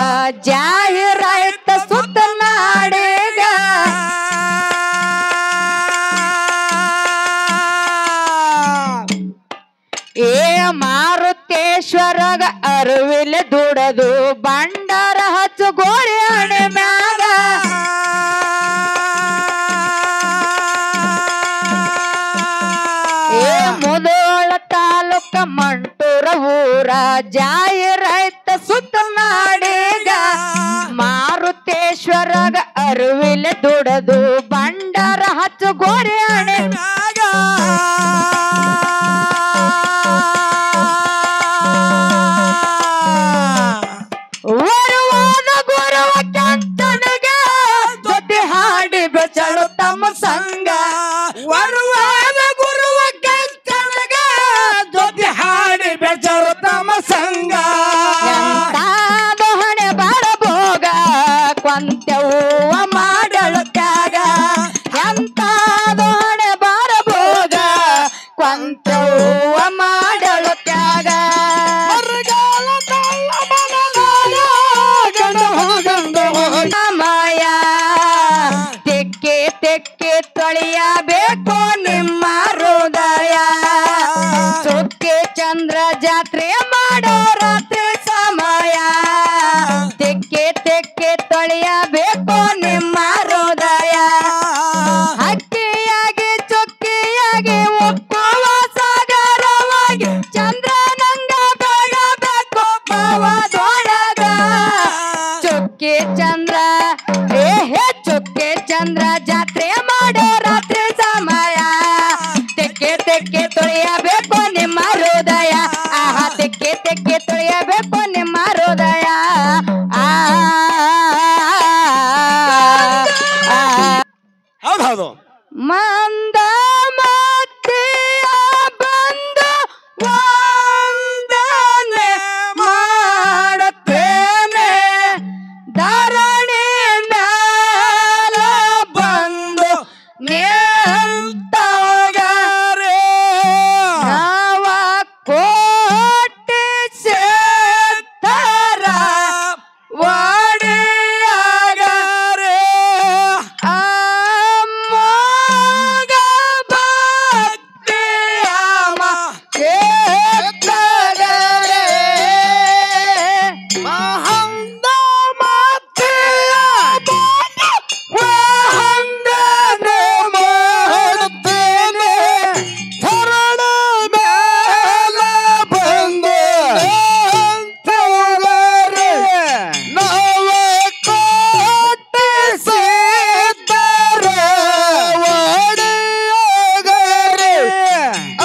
ಜಾಹಿರಾಯ್ತ ಸುತ್ತ ನಾಡೇಗ ಏ ಮಾರುತೇಶ್ವರಗ ಅರಿವಿಲೆ ದುಡದು ಬಂಡಾರ ಹಚ್ಚು ಗೋರಿ ಹಣೆ ಮ್ಯಾಗ ಏ ಮುಧೋಳ ತಾಲೂಕ ಮಂಟೂರ ಊರ ಜಾಹಿರಾಯ್ತ ಸುತ್ತ ನಾಡೇಗ ಮಾರುತೇಶ್ವರಗ ಅರಿವಿಲೆ ದುಡದು ಬಂಡಾರ ಹಚ್ಚು ಗೋರಿ ಹಣೆ ಮ್ಯಾಗ ವರುವಾದ ಗುರುವ ಕೆಂತನಗ ಜೊತೆ ಹಾಡಿ ಬೆಚ್ಚಳು ತಮ್ಮ ಸಂಗ ವರುವಾದ ಗುರುವ ಕೆಂತನಗ ಜೊತೆ ಹಾಡಿ ಬೆಚ್ಚಳು ತಮ್ಮ ಸಂಗ ಎಂತಾದು ಹಣೆ ಬರಬೋಗ ಕೊಂತೆವ್ವ ಮಾಡಳು ತ್ಯಾಗ ಎಂತಾದು ಹಣೆ ಬರಬೋಗ ಕೊಂತೆವ್ವ ಮಾಡಳು ತ್ಯಾಗ ಸಮಯ ತೆಕ್ಕೆ ತೆಕ್ಕೆ ತೊಳೆಯಬೇಕು ನಿಮ್ಮ ಹೃದಯ ಚುಕ್ಕೆ ಚಂದ್ರ ಜಾತ್ರೆ ಮಾಡೋ ರಾತ್ರಿ ಸಮಯ ತೆಕ್ಕೆ ತೆಕ್ಕೆ ತೊಳೆಯಬೇಕು ನಿಮ್ಮ ಹೃದಯ ಹಕ್ಕಿಯಾಗಿ ಚುಕ್ಕಿಯಾಗಿ ಒಕ್ಕುವ ಸಾಗರವಾಗಿ ಚಂದ್ರನಂಗ ಬೆಳಗಬೇಕು ಪವದೊಳಗ ಚುಕ್ಕೆ ಚಂದ್ರ ಚುಕ್ಕೆ ಚಂದ್ರ ಜಾತ್ರೆ ಮಾಡೋ ರಾತ್ರಿ ಸಮಯ ತೆಕ್ಕೆ ತೆಕ್ಕೆ ತೊಳೆಯಬೇಕು ನಿಮ್ಮ ಹೃದಯ ಆಹಾ ತೆಕ್ಕೆ ತೆಕ್ಕೆ ತೊಳೆಯಬೇಕು ನಿಮ್ಮ ಹೃದಯ ಹೌದೌದು ಮಂದ ಮತ್ತೆಯ ಬಂದು ವಂದನೆ ಮಾಡುತ್ತೇನೆ ಧರಣಿ ಮ್ಯಾಲ ಬಂದು ನಿಂತವಗರೆ ನವ ಕೋಟಿ ಸೇತರ ಒಡೆಯಗರೆ ಅಮ್ಮಗ ಭಕ್ತಿಯಮ ಕೇತಗರೆ ಮಹಂದ ಮತ್ತೆಯ ವಂದನೆ ಮಾಡುತ್ತೇನೆ ಧರಣ ಮೇಲ ಬಂದು ನಿಂತವಗರೆ ನವ ಕೋಟಿ ಸೇತರ ಒಡೆಯಗರೆ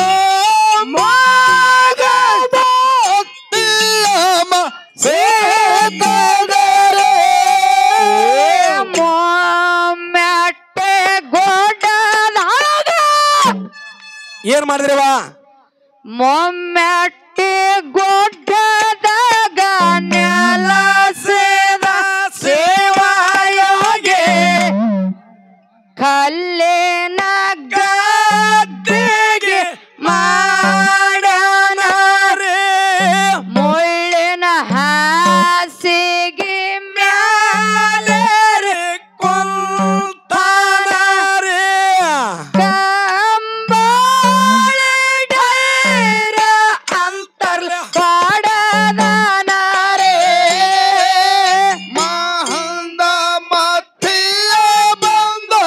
ಅಮ್ಮಗ ಭಕ್ತಿಯಮ ಸೇತಗರೆ ಮೊಮ್ಮೆಟ್ಟೆ ಗೋಡದಾಗ ಏನ್ ಮಾಡಿದ್ರಿವ ಮೊಮ್ಮೆಟ್ಟೆ ಗೊಡ್ಡದಾಗ ನೆಲಸಿದ ಸೇವಾಯೋಗೆ ಕಲ್ಲಿನ ಗದ್ದೆಗೆ ಮಾಡನರೆ ಮುಳ್ಳಿನ ಹಾಸಿಗೆ ಮ್ಯಾಲೆ ಕುಂತಾನರೆ ಕಂಬಳಿ ಡೈರ ಅಂತರ್ಲ ಕಾಡದಾನರೆ ಮಹಂದ ಮತ್ತಿಯ ಬಂದು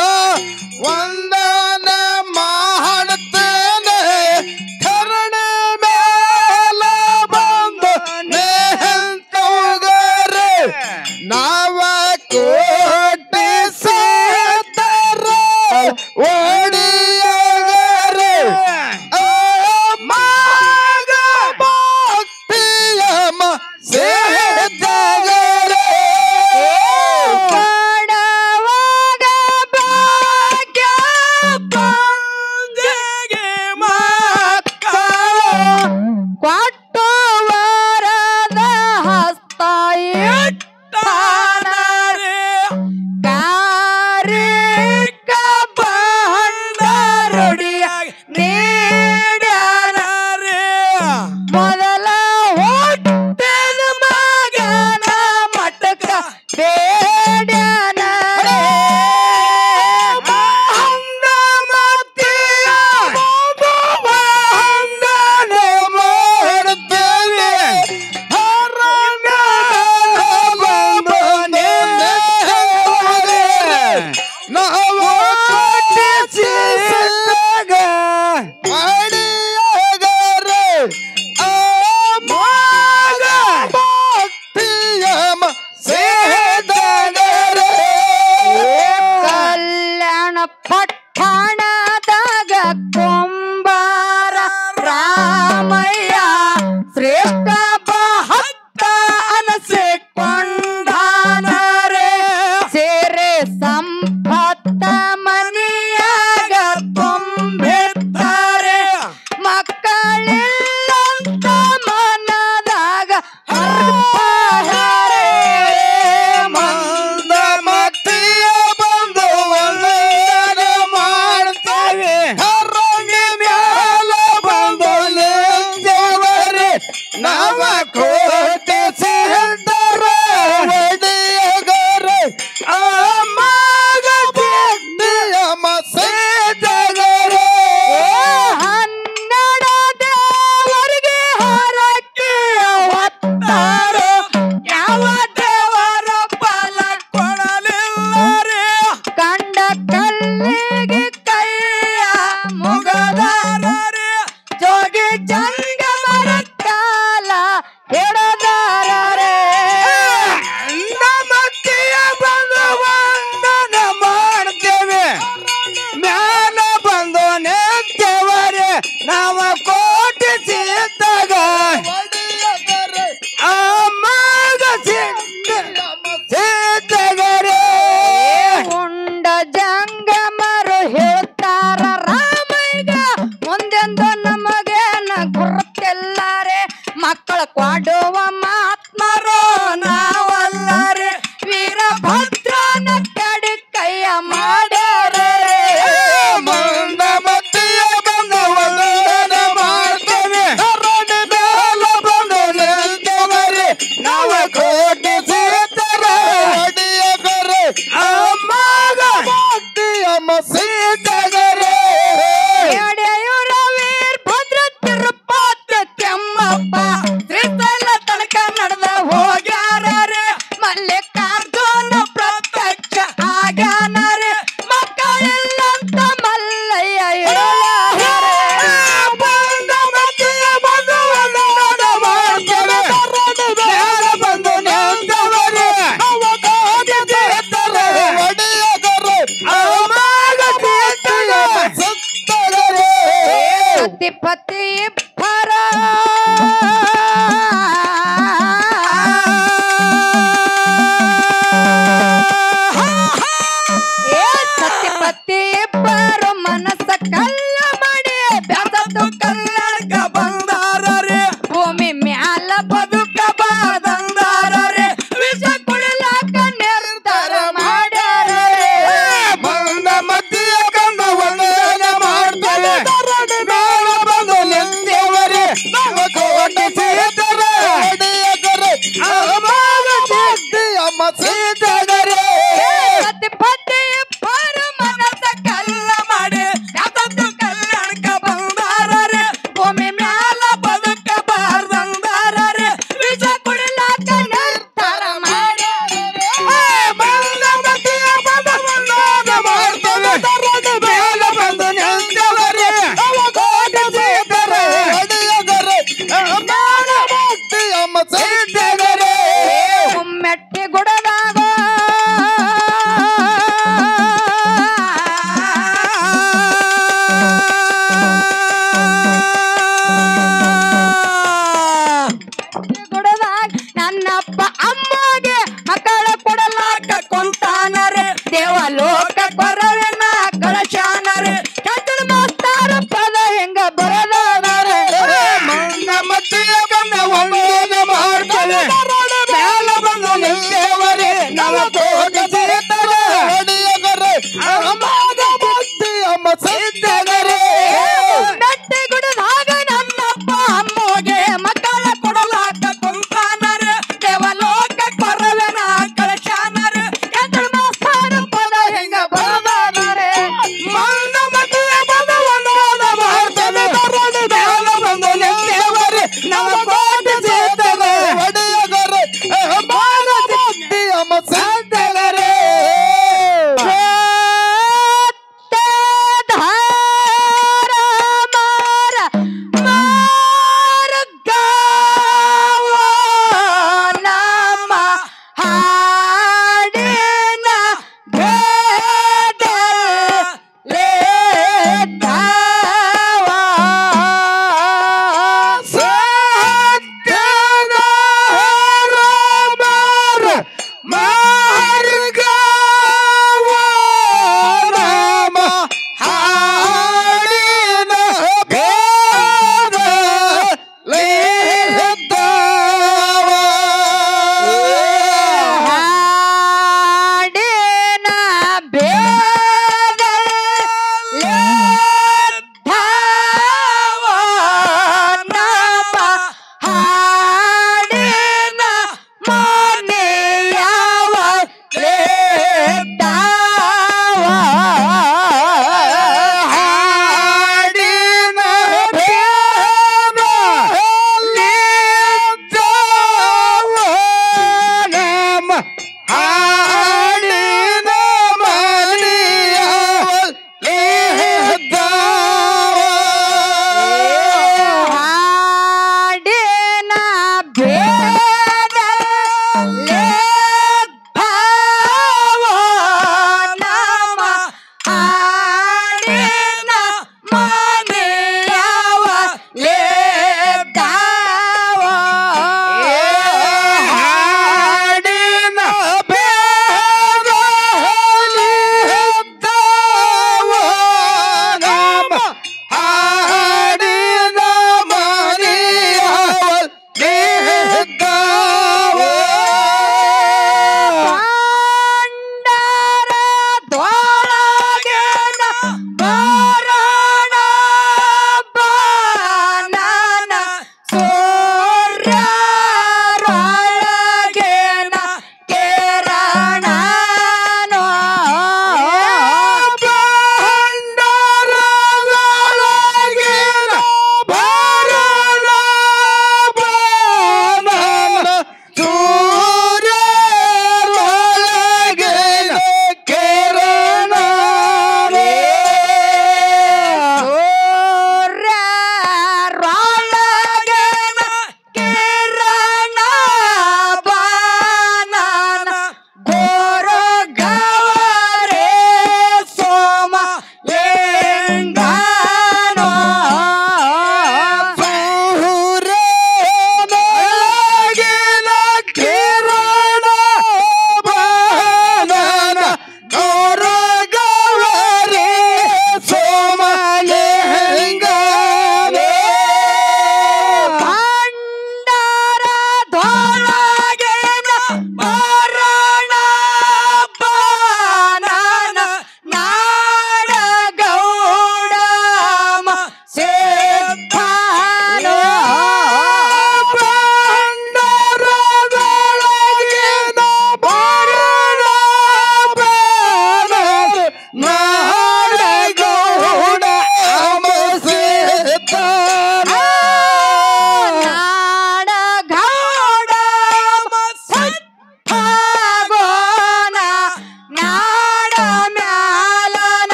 ನಾವ ಕೋಟಿ ಸೀತಾಗ ಅಮ್ಮಗ ಸೀತಗರೇ ಉಂಡ ಜಂಗಮರು ಹೇಳ್ತಾರ ರಾಮಯ್ಯ ಮುಂದೆಂದು ನಮಗೇನ ಗುರುತಿಲ್ಲಾರೆ ಮಕ್ಕಳ ಕೊಡುವ ಮಾತ್ಮರೋ ನಾವಲ್ಲರೆ ವೀರಭದ್ರನ ಕಡೆ ಕೈಯ ಮಾಡ್ಯಾರ ಮಂದ ಮತ್ತಿಯ ಬಂದ ವಂದನ ಮಾಡ್ತೇವೆ ರಣಿ ಮೇಲ ಬಂದು ನಿಲ್ತವರೆ ನಾವ ಕೋಟಿ ಸೀತರ ಹೊಡಿಯಗರೆ ಅಮ್ಮಗ ಅಮ್ಮ ಸೀತಗರೆ ಎಡೆಯೂರ ವೀರಭದ್ರ ತಿರುಪಾತ್ರ ಕೆಮ್ಮಪ್ಪ ಶ್ರೀಶೈಲ ತನಕ ನಡೆದ ಹೋಗ್ಯಾರರೆ ಮಲ್ಲಿಕಾರ್ಜುನ ಪ್ರತ್ಯಕ್ಷ ಆಗ್ಯಾನರೆ ಮಕ್ಕಳಿಲ್ಲಂತ ಮಲ್ಲಯ್ಯ ಹೇಳಾರೆ ಬಂದ ಮತ್ತಿಯ ಬಂದು ವಂದನ ಮಾಡ್ತೇವೆ ರಣಿ ಮೇಲ ಬಂದು ನಿಲ್ತವರೆ ಅವ ಕೋಟಿ ಸೀತರ ಹೊಡಿಯಗರೆ ಅಮ್ಮಗ ಸೀತಗರೆ ಸತಿಪತಿ ಇಬ್ಬರ ಸತಿಪತಿ ಇಬ್ಬರು ಮನಸ್ಸ ಕಲ್ಲ ಮಾಡಿ ಬೆಸತ್ತು ಕಲ್ಲಡ್ಕ ಬಂದಾರರೆ ಭೂಮಿ ಮ್ಯಾಲ ಬದುಕಬಾರ್ದಂದಾರರೆ ವಿಷ ಕುಡಿಲಾಕ ನಿರ್ಧಾರ ಮಾಡ್ಯಾರರೆ ಬಂದ ಮತ್ತಿಯ ಕಂದ ವಂದನ ಮಾಡ್ತೇವೆ ರಣಿ ಮೇಲ ಬಂದು ನಿಂತೆ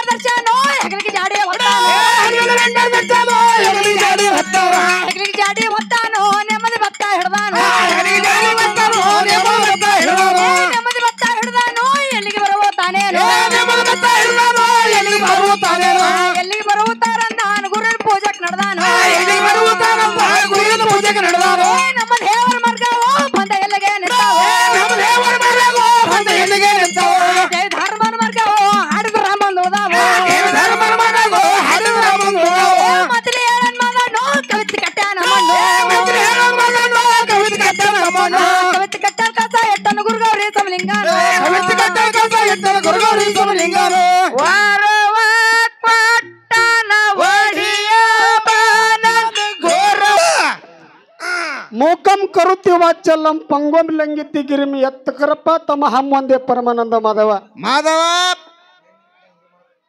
ದರ್ಶನೋ ಹೆಗಲಿಗೆ ಜಾಡಿ ಹೊತ್ತಾನೋ ಹೆಗಲಿಗೆ ಜಾಡಿ ಹೊತ್ತಾನೋ ನೆಮ್ಮದಿ ಭತ್ತ ಹಿಡ್ದಾನೋ ನೆಮ್ಮದಿ ಭತ್ತ ಹಿಡ್ದಾನೋ ಎಲ್ಲಿಗೆ ಬರುತ್ತಾನೇನೋ ಎಲ್ಲಿಗೆ ಬರುತ್ತಾರಂದ ಗುರುವಿನ ಪೂಜೆಗೆ ನಡೆದಾನೋ ನಮ್ಮ ದೇವರ ಮಾರ್ಗವೋ ಬಂದ ಎಲ್ಲಿಗೆ ನಿಂತಾವೋ ಜಯ ಧರ್ಮನ ಮಾರ್ಗವೋ ಹಾಡಿದ ರಾಮಂದು ಉದಾವೋ ಮೊದಲೇ ಹೇಳನ್ ಮಗನೋ ಕವಿತೆ ಕಟ್ಟಾನ ಕವಿತೆ ಕಟ್ಟಾನ ಕಸ ಎಟ್ಟನ ಗುರುಗೌರಿ ಸಮಲಿಂಗನೋ ಮೂಕಂ ಕರುತಿ ವಾಚಲ್ಲಂ ಪಂಗೋಂ ಲಂಗಿತಿ ಗಿರಿಮಿ ಎತ್ತ ಕರಪ್ಪ ತಮ್ಮ ಹಮ್ಮೊಂದೇ ಪರಮಾನಂದ ಮಾಧವ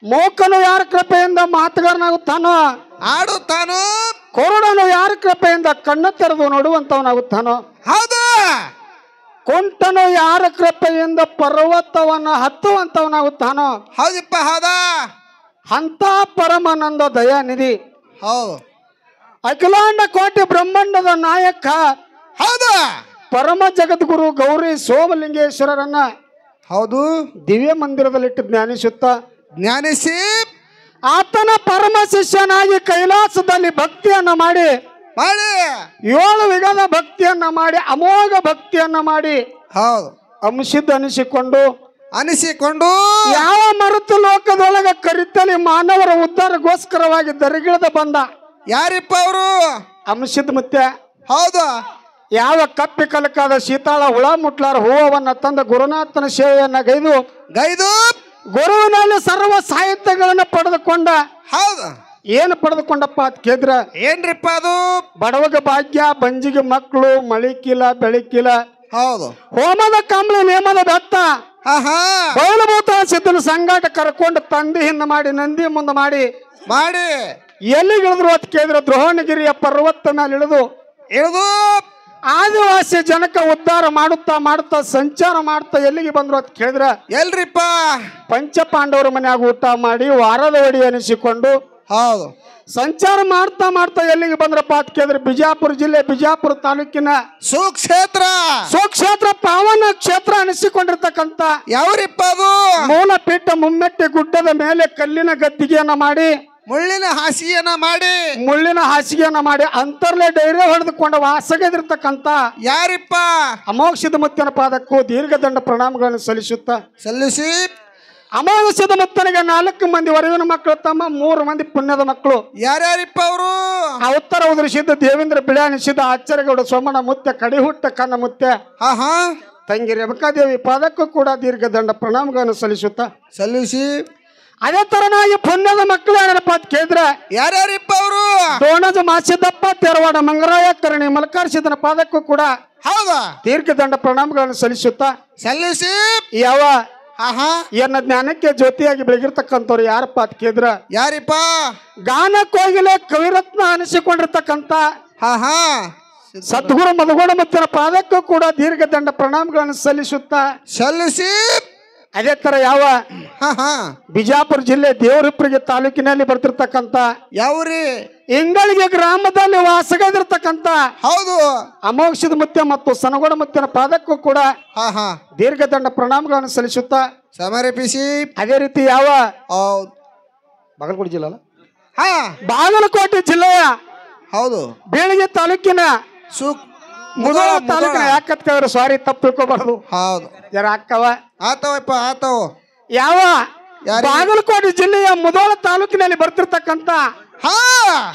ಮೂಕನು ಯಾರ ಕೃಪೆಯಿಂದ ಮಾತುಗಾರನಾಗುತ್ತಾನೋ ಆಡುತ್ತಾನು ಕೊರಡನು ಯಾರ ಕೃಪೆಯಿಂದ ಕಣ್ಣ ತೆರೆದು ನೋಡುವಂತವನಾಗುತ್ತಾನೋ ಹೌದು ಕುಂಟನು ಯಾರ ಕೃಪೆಯಿಂದ ಪರ್ವತವನ್ನ ಹತ್ತುವಂತವನಾಗುತ್ತಾನೋ ಹೌದಿಪ್ಪ ಹೌದಾ ಅಂತ ಪರಮಾನಂದ ದಯಾನಿಧಿ ಹೌದು ಅಖಿಲಾಂಡ ಕೋಟಿ ಬ್ರಹ್ಮಾಂಡದ ನಾಯಕ ಹೌದು ಪರಮ ಜಗದ್ಗುರು ಗೌರಿ ಸೋಮಲಿಂಗೇಶ್ವರರನ್ನ ಹೌದು ದಿವ್ಯ ಮಂದಿರದಲ್ಲಿಟ್ಟು ಜ್ಞಾನಿಸುತ್ತಾ ಜ್ಞಾನಿಸಿ ಆತನ ಪರಮ ಶಿಷ್ಯನಾಗಿ ಕೈಲಾಸದಲ್ಲಿ ಭಕ್ತಿಯನ್ನ ಮಾಡಿ 7 ವಿಧದ ಭಕ್ತಿಯನ್ನ ಮಾಡಿ ಅಮೋಘ ಭಕ್ತಿಯನ್ನ ಮಾಡಿ ಹೌದು ಅಂಶಿದ್ದ ಅನಿಸಿಕೊಂಡು ಯಾವ ಮರುತು ಲೋಕದೊಳಗ ಕರಿತಲಿ ಮಾನವರ ಉದ್ಧಾರಗೋಸ್ಕರವಾಗಿ ದರಿಗಿಳಿದ ಬಂದ ಯಾರಿಪ್ಪ ಅವರು ಅಂಶಿದ್ ಮುತ್ಯ ಹೌದು ಯಾವ ಕಪ್ಪಿ ಕಲಕಾದ ಶೀತಾಳ ಹುಳ ಮುಟ್ಲಾರ ಹೂವನ್ನ ತಂದ ಗುರುನಾಥನ ಸೇವೆಯನ್ನ ಗೈದು ಗುರುವಿನಲ್ಲಿ ಸರ್ವ ಸಾಹಿತ್ಯಗಳನ್ನ ಪಡೆದುಕೊಂಡ ಹೌದು ಏನು ಪಡೆದುಕೊಂಡಪ್ಪ ಅಂತ ಕೇಳಿದ್ರ ಏನ್ರಿಪ್ಪ ಅದು ಬಡವಗ ಭಾಗ್ಯ ಬಂಜಿಗೆ ಮಕ್ಕಳು ಮಳಿಕಿಲ್ಲ ಬೆಳಕಿಲ್ಲ ಹೌದು ಹೋಮದ ಕಂಬಳಿ ನೇಮದ ಬೆತ್ತ ಬಯಲುಭೂತ ಸಿದ್ಧನ ಸಂಗಾಟ ಕರ್ಕೊಂಡು ತಂದೆ ಹಿಂದ ಮಾಡಿ ನಂದಿ ಮುಂದೆ ಮಾಡಿ ಎಲ್ಲಿಗಿಳಿದ್ರು ಅಂತ ಕೇಳಿದ್ರ ದ್ರೋಹಣಗಿರಿಯ ಪರ್ವತ ಮೇಲೆ ಇಳಿದು ಆದಿವಾಸಿ ಜನಕ ಉದ್ಧಾರ ಮಾಡುತ್ತಾ ಸಂಚಾರ ಮಾಡ್ತಾ ಎಲ್ಲಿಗೆ ಬಂದ್ರು ಅಂತ ಕೇಳಿದ್ರ ಎಲ್ರಿಪ್ಪ ಪಂಚ ಪಾಂಡವರ ಮನೆಯಾಗ ಊಟ ಮಾಡಿ ವಾರದ ಒಡಿ ಅನಿಸಿಕೊಂಡು ಹೌದು ಸಂಚಾರ ಮಾಡ್ತಾ ಎಲ್ಲಿಗೆ ಬಂದ್ರಪ್ಪ ಅಂತ ಕೇಳಿದ್ರೆ ಬಿಜಾಪುರ ಜಿಲ್ಲೆ ಬಿಜಾಪುರ ತಾಲೂಕಿನ ಸುಕ್ಷೇತ್ರ ಪಾವನ ಕ್ಷೇತ್ರ ಅನಿಸಿಕೊಂಡಿರ್ತಕ್ಕಂತ ಯಾವ್ರಿಪ್ಪ ಅದು ಮೂಲ ಪೀಠ ಮುಮ್ಮೆಟ್ಟಿ ಗುಡ್ಡದ ಮೇಲೆ ಕಲ್ಲಿನ ಗದ್ದಿಗೆಯನ್ನ ಮಾಡಿ ಮುಳ್ಳಿನ ಹಾಸಿಗೆಯನ್ನ ಮಾಡಿ ಅಂತರ್ಲೆ ಡೈರಿ ಹೊಡೆದುಕೊಂಡು ವಾಸಗದಿರ್ತಕ್ಕಂತ ಯಾರಿಪ್ಪ ಅಮೋಘ ಮುತ್ತನ ಪಾದಕ್ಕೂ ದೀರ್ಘದಂಡ ಪ್ರಣಾಮಗಳನ್ನು ಸಲ್ಲಿಸಿ ಅಮಾವಾಸ್ಯದ ಮುತ್ತನಿಗೆ 4 ಮಂದಿ ವರವಿನ ಮಕ್ಕಳು ತಮ್ಮ 3 ಮಂದಿ ಪುಣ್ಯದ ಮಕ್ಕಳು ಯಾರ್ಯಾರಿಪ್ಪ ಅವರು ಉತ್ತರ ಉದರಿಸಿದ್ದ ದೇವೇಂದ್ರ ಬಿಳಾನಿಸಿದ ಆಚಾರ್ಯಗೌಡ ಸೋಮಣ್ಣ ಮುತ್ಯ ಕಡಿಹುಟ್ಟ ಕನ್ನ ಮುತ್ಯ ತಂಗಿ ರೇವಕಾದೇವಿ ಪಾದಕ್ಕೂ ಕೂಡ ದೀರ್ಘದಂಡ ಪ್ರಣಾಮಗಳನ್ನು ಸಲ್ಲಿಸಿ ಅದೇ ತರನಾಗಿ ಪುಣ್ಯದ ಮಕ್ಕಳು ಯಾರಪ್ಪ ಅಂತ ಕೇಳಿದ್ರ ಯಾರ್ಯಾರಿಪ್ಪ ಅವರು ಡೋಣಜ ಮಾಸಿದ್ದಪ್ಪ ತೆರವಾಡ ಮಂಗರಾಯ ಕರಣಿ ಮಲಕಾರ್ಸಿದನ ಪಾದಕ್ಕೂ ಕೂಡ ದೀರ್ಘದಂಡ ಪ್ರಣಾಮಗಳನ್ನು ಸಲ್ಲಿಸಿ ಯಾವ ಎನ್ನ ಜ್ಞಾನಕ್ಕೆ ಜ್ಯೋತಿಯಾಗಿ ಬೆಳಗಿರ್ತಕ್ಕಂಥವ್ರು ಯಾರಪ್ಪ ಅಂತ ಕೇಳಿದ್ರ ಯಾರಿಪ್ಪ ಗಾನಕ್ಕೋಗಿಲೆ ಕವಿರತ್ನ ಅನಿಸಿಕೊಂಡಿರ್ತಕ್ಕಂಥ ಸದ್ಗುರು ಮಧುಗೋಣ ಮುತ್ತಿನ ಪಾದಕ್ಕೂ ಕೂಡ ದೀರ್ಘದಂಡ ಪ್ರಣಾಮಗಳನ್ನು ಸಲ್ಲಿಸಿ ಅದೇ ತರ ಯಾವ ಬಿಜಾಪುರ ಜಿಲ್ಲೆ ದೇವರಿಪ್ಪರಿಗೆ ತಾಲೂಕಿನಲ್ಲಿ ಬರ್ತಿರ್ತಕ್ಕಂಥ ಯಾವ್ರಿ ಇಂಗಳಿಗೆ ಗ್ರಾಮದಲ್ಲಿ ವಾಸಗದಿರ್ತಕ್ಕಂಥ ಹೌದು ಅಮೋಘದ ಮುತ್ಯ ಮತ್ತು ಸನಗೋಡ ಮುತ್ತಿನ ಪಾದಕ್ಕೂ ಕೂಡ ದೀರ್ಘದಂಡ ಪ್ರಣಾಮಗಳನ್ನು ಸಮರ್ಪಿಸಿ ಅದೇ ರೀತಿ ಯಾವ ಬಾಗಲಕೋಟೆ ಜಿಲ್ಲೆ ಅಲ್ಲ ಬಾಗಲಕೋಟೆ ಜಿಲ್ಲೆಯ ಹೌದು ಬೀಳಿಗೆ ತಾಲೂಕಿನ ಮುಧೋಳ ತಾಲೂಕಿನ ಯಾಕಂದ್ರೆ ಸಾರಿ ತಪ್ಪು ತಿಳ್ಕೊಬಾರ್ದು ಹೌದು ಜರ ಅಕ್ಕವ ಆತವ ಯಾವ ಬಾಗಲಕೋಟೆ ಜಿಲ್ಲೆಯ ಮುಧೋಳ ತಾಲೂಕಿನಲ್ಲಿ ಬರ್ತಿರ್ತಕ್ಕಂತ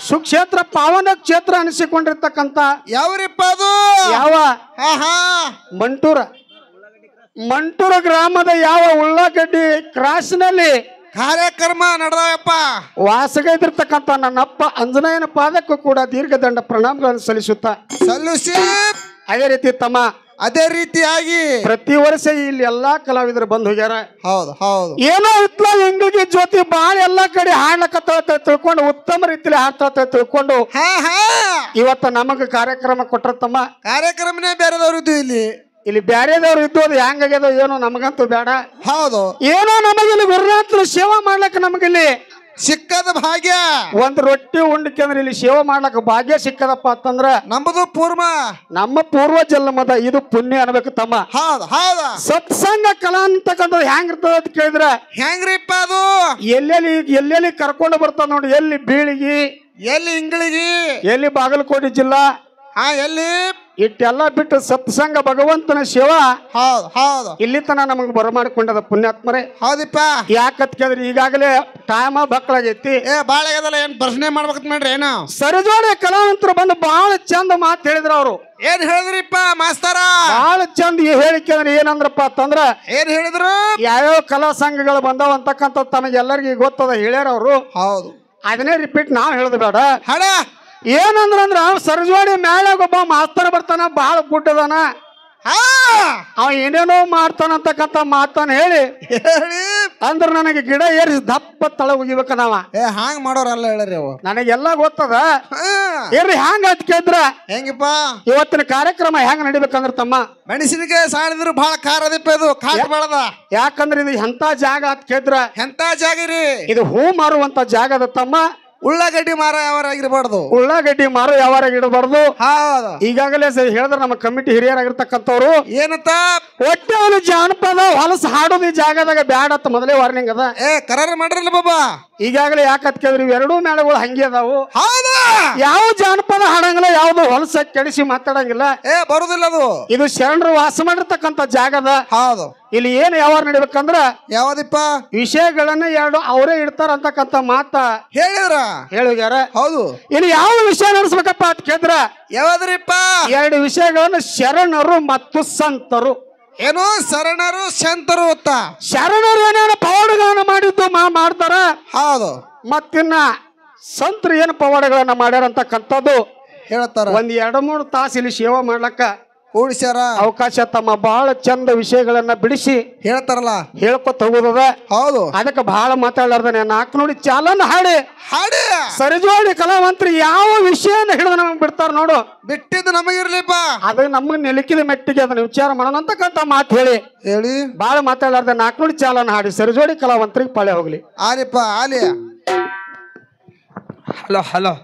ಸುಕ್ಷೇತ್ರ ಪಾವನ ಕ್ಷೇತ್ರ ಅನಿಸಿಕೊಂಡಿರ್ತಕ್ಕಂತ ಯಾವ್ರಿಪ್ಪ ಅದು ಯಾವ ಮಂಟೂರ ಗ್ರಾಮದ ಯಾವ ಉಳ್ಳಾಗಡ್ಡಿ ಕ್ರಾಸ್ನಲ್ಲಿ ಕಾರ್ಯಕ್ರಮ ನಡೆದಪ್ಪ ವಾಸಗೈದಿರ್ತಕ್ಕಂಥ ನನ್ನಪ್ಪ ಅಂಜನೇಯನ ಪಾದಕ್ಕೂ ಕೂಡ ದೀರ್ಘದಂಡ ಪ್ರಣಾಮಗಳನ್ನು ಸಲ್ಲಿಸಿ ಅದೇ ರೀತಿ ತಮ್ಮ ಅದೇ ರೀತಿಯಾಗಿ ಪ್ರತಿ ವರ್ಷ ಇಲ್ಲಿ ಎಲ್ಲಾ ಕಲಾವಿದರು ಬಂದು ಹೋಗ್ಯಾರ ಹೌದು ಏನೋ ಇತ್ಲ ಇಂಗಳಿಗೆ ಜ್ಯೋತಿ ಬಾಳ ಎಲ್ಲಾ ಕಡೆ ಹಾಡ್ಲಕತ್ತ ತಿಳ್ಕೊಂಡು ಉತ್ತಮ ರೀತಿಯಲ್ಲಿ ಹಾಡ್ತಾ ತಿಳ್ಕೊಂಡು ಇವತ್ತ ನಮಗ ಕಾರ್ಯಕ್ರಮ ಕೊಟ್ರ ತಮ್ಮ ಕಾರ್ಯಕ್ರಮನೇ ಬೇರೆದವ್ರದ್ದು ಇಲ್ಲಿ ಇಲ್ಲಿ ಬ್ಯಾರೆದವ್ರು ಇದ್ದು ಅದು ಹೆಂಗಾಗ್ಯದೋ ಏನೋ ನಮಗಂತೂ ಬೇಡ. ಹೌದು. ಏನೋ ನಮಗಿಲ್ಲಿ ಗುರುನಾಥನ ಸೇವಾ ಮಾಡ್ಲಕ್ಕ ನಮಗಿಲ್ಲಿ ಸಿಕ್ಕದ ಭಾಗ್ಯ. ಒಂದ್ ರೊಟ್ಟಿ ಉಂಡಕ್ಕೆ ಅಂದ್ರೆ ಇಲ್ಲಿ ಸೇವೆ ಮಾಡ್ಲಕ್ಕ ಭಾಗ್ಯ ಸಿಕ್ಕದಪ್ಪ ಅಂತಂದ್ರ ನಮ್ಮದು ನಮ್ಮ ಪೂರ್ವ ಜನ್ಮದ ಇದು ಪುಣ್ಯ ಅನ್ಬೇಕು ತಮ್ಮ. ಹೌದು ಹೌದು. ಸತ್ಸಂಗ ಕಲಾ ಅಂತಕ್ಕಂಥದ್ದು ಹೆಂಗಿರ್ತದ ಅಂತ ಕೇಳಿದ್ರ ಹೆಂಗ್ರಿಪ್ಪ ಅದು? ಎಲ್ಲೆಲ್ಲಿ ಕರ್ಕೊಂಡು ಬರ್ತಾವ ನೋಡಿ. ಎಲ್ಲಿ ಬೀಳಿಗಿ, ಎಲ್ಲಿ ಇಂಗಳಿಗಿ, ಎಲ್ಲಿ ಬಾಗಲಕೋಟೆ ಜಿಲ್ಲಾ, ಎಲ್ಲಿ ಇಟ್ಟೆಲ್ಲ ಬಿಟ್ಟು ಸತ್ಸಂಗ ಭಗವಂತನ ಸೇವಾ. ಹೌದು ಹೌದು. ಇಲ್ಲಿ ತನ ನಮಗ್ ಬರಮಾಡಿಕೊಂಡದ ಪುಣ್ಯಾತ್ಮರೇ. ಹೌದಿಪ್ಪ. ಯಾಕತ್ ಕೇಳಿದ್ರಿ ಈಗಾಗಲೇ ಟೈಮ ಬಕ್ಕಳಾಗೈತಿ. ಬಾಳ ಆಗದಲ್ಲ, ಏನ್ ಪ್ರಶ್ನೆ ಮಾಡ್ಬೇಕಂತ ಮಾಡ್ರಿ ಏನು? ಸರಜೋಡಿ ಕಲಾವಂತರು ಬಂದು ಬಹಳ ಚಂದ ಮಾತು ಹೇಳಿದ್ರ ಅವ್ರು. ಏನ್ ಹೇಳಿದ್ರಿಪ್ಪ ಮಾಸ್ತರ? ಬಹಳ ಚಂದ ಹೇಳಿಕೆ ಅಂದ್ರೆ ಏನಂದ್ರಪ್ಪ ಅಂತಂದ್ರ ಏನ್ ಹೇಳಿದ್ರು? ಯಾವ್ಯಾವ ಕಲಾ ಸಂಘಗಳು ಬಂದಾವ ಅಂತಕ್ಕಂಥ ತಮಗೆಲ್ಲರಿಗೂ ಗೊತ್ತದ ಹೇಳ್ಯಾರ ಅವ್ರು. ಹೌದು. ಅದನ್ನೇ ರಿಪೀಟ್ ನಾವ್ ಹೇಳುದು ಬೇಡ. ಹಡ ಏನಂದ್ರ ಸರಜೋಡಿ ಮ್ಯಾಲಾಗ ಒಬ್ಬ ಮಾಸ್ತರ್ ಬರ್ತಾನ, ಬಹಳ ಗುಡ್ಡದಾನ, ಅವ ಏನೇನೋ ಮಾಡ್ತಾನಂತಕ್ಕಂಥ ಮಾತನ್ನ ಹೇಳಿ ಅಂದ್ರ ನನಗೆ ಗಿಡ ಏರಿಸಿ ದಪ್ಪ ತಳ ಉಗಿಬೇಕ ನಾವ. ಹಾಂಗ್ ಮಾಡೋರಲ್ಲ ಹೇಳ್ರಿ ಅವ. ನನಗೆಲ್ಲ ಗೊತ್ತದ. ಏನ್ರಿ ಹ್ಯಾಂಗ ಅಂತ ಕೇಳಿದ್ರ ಹೆಂಗಪ್ಪ ಇವತ್ತಿನ ಕಾರ್ಯಕ್ರಮ ಹೆಂಗ್ ನಡಿಬೇಕಂದ್ರ ತಮ್ಮ, ಮೆಣಸಿನಕಾಯಿ ಸಾಡಿದ್ರು ಬಹಳ ಖಾರ ಅದಿಪ್ಪ ಇದು, ಕಾಟ್ ಬಾಳದ. ಯಾಕಂದ್ರ ಇದು ಎಂತ ಜಾಗ ಅಂತ ಕೇಳಿದ್ರ, ಎಂತ ಜಾಗ ರೀ ಇದು ಹೂ ಮಾರುವಂತ ಜಾಗ ಅದ ತಮ್ಮ. ಉಳ್ಳಾಗಡ್ಡಿ ಮಾರ ಯಾವಾಗಿರ್ಬಾರ್ದು, ಉಳ್ಳಾಗಡ್ಡಿ ಮಾರು ಯಾವಾಗ ಇಡಬಾರ್ದು. ಹೌದು. ಈಗಾಗಲೇ ಹೇಳಿದ್ರ ನಮ್ಮ ಕಮಿಟಿ ಹಿರಿಯರಾಗಿರ್ತಕ್ಕಂಥವ್ರು ಏನಂತ, ಒಟ್ಟೆ ಅವನು ಜಾನಪದ ಹೊಲಸು ಹಾಡೋದು ಈ ಜಾಗದಾಗ ಬ್ಯಾಡತ್ತ ಮೊದಲೇ ವಾರ್ನಿಂಗ್ ಅದ. ಕರಾರ ಮಾಡ್ರಲ್ಲ ಬಾಬಾ. ಈಗಾಗಲೇ ಯಾಕತ್ ಕೇಳಿದ್ರಿ ಇವೆರಡೂ ಮೇಳಗಳು ಹಂಗೆ ಅದಾವು. ಹೌದಾ? ಯಾವ ಜಾನಪದ ಹಾಡಂಗಿಲ್ಲ, ಯಾವ್ದು ಹೊಲಸ ಕೆಡಿಸಿ ಮಾತಾಡಂಗಿಲ್ಲ. ಬರುದಿಲ್ಲ ಅದು. ಇದು ಶರಣರು ವಾಸ ಮಾಡಿರ್ತಕ್ಕಂಥ ಜಾಗದ. ಹೌದು. ಇಲ್ಲಿ ಏನ್ ಯಾವ ನಡಿಬೇಕಂದ್ರ ಯಾವದಿಪ್ಪ ವಿಷಯಗಳನ್ನ ಎರಡು ಅವರೇ ಇಡ್ತಾರ ಅಂತಕ್ಕಂಥ ಮಾತ ಹೇಳಿದಾರ. ಹೌದು. ಇಲ್ಲಿ ಯಾವ ವಿಷಯ ನಡೆಸ್ಬೇಕಪ್ಪ ಅಂತ ಕೇಳಿದ್ರ ಯಾವದ್ರಿಪ್ಪ? ಎರಡು ವಿಷಯಗಳನ್ನು ಶರಣರು ಮತ್ತು ಸಂತರು. ಏನು ಶರಣರು ಸಂತರು? ಶರಣರು ಏನೇನು ಪವಾಡಗಳನ್ನ ಮಾಡಿದ್ದು ಮಾಡ್ತಾರ. ಹೌದು. ಮತ್ತಿನ್ನ ಸಂತರು ಏನು ಪವಾಡಗಳನ್ನ ಮಾಡ್ಯಾರ ಅಂತಕ್ಕಂಥದ್ದು ಹೇಳ್ತಾರ. ಒಂದ್ 2-3 ತಾಸು ಇಲ್ಲಿ ಸೇವಾ ಮಾಡ್ಲಕ್ಕ ಕೂಡಿಸ್ಯಾರ ಅವಕಾಶ ತಮ್ಮ ಬಹಳ ಚಂದ ವಿಷಯಗಳನ್ನ ಬಿಡಿಸಿ ಹೇಳ್ತಾರಲ್ಲ, ಹೇಳ್ಕೊತ ಹೋಗೋದದ. ಹೌದು. ಅದಕ್ಕೆ ಬಹಳ ಮಾತಾಡ್ಲಾರ್ದಾನೆ ನಾಲ್ಕು ನೋಡಿ ಚಾಲನ್ ಹಾಡಿ ಸರಿಜೋಡಿ ಕಲಾವಂತರು ಯಾವ ವಿಷಯನ ಹಿಡಿದು ನಮಗ್ ಬಿಡ್ತಾರ ನೋಡು. ಬಿಟ್ಟಿದ್ದು ನಮಗಿರ್ಲಿಪ್ಪ, ಅದು ನಮಗ್ ನೆಲಕಿದ ಮೆಟ್ಟಿಗೆ ಅದನ್ನ ವಿಚಾರ ಮಾಡೋಣ ಅಂತಕ್ಕಂಥ ಮಾತು ಹೇಳಿ ಬಹಳ ಮಾತಾಡ್ಲಾರ್ದ ನಾಲ್ಕು ನೋಡಿ ಚಾಲನ್ ಹಾಡಿ ಸರಿಜೋಡಿ ಕಲಾವಂತರಿಗೆ ಪಾಳೆ ಹೋಗ್ಲಿ. ಆಲಿಪ್ಪ ಆಲಿ. Hello hello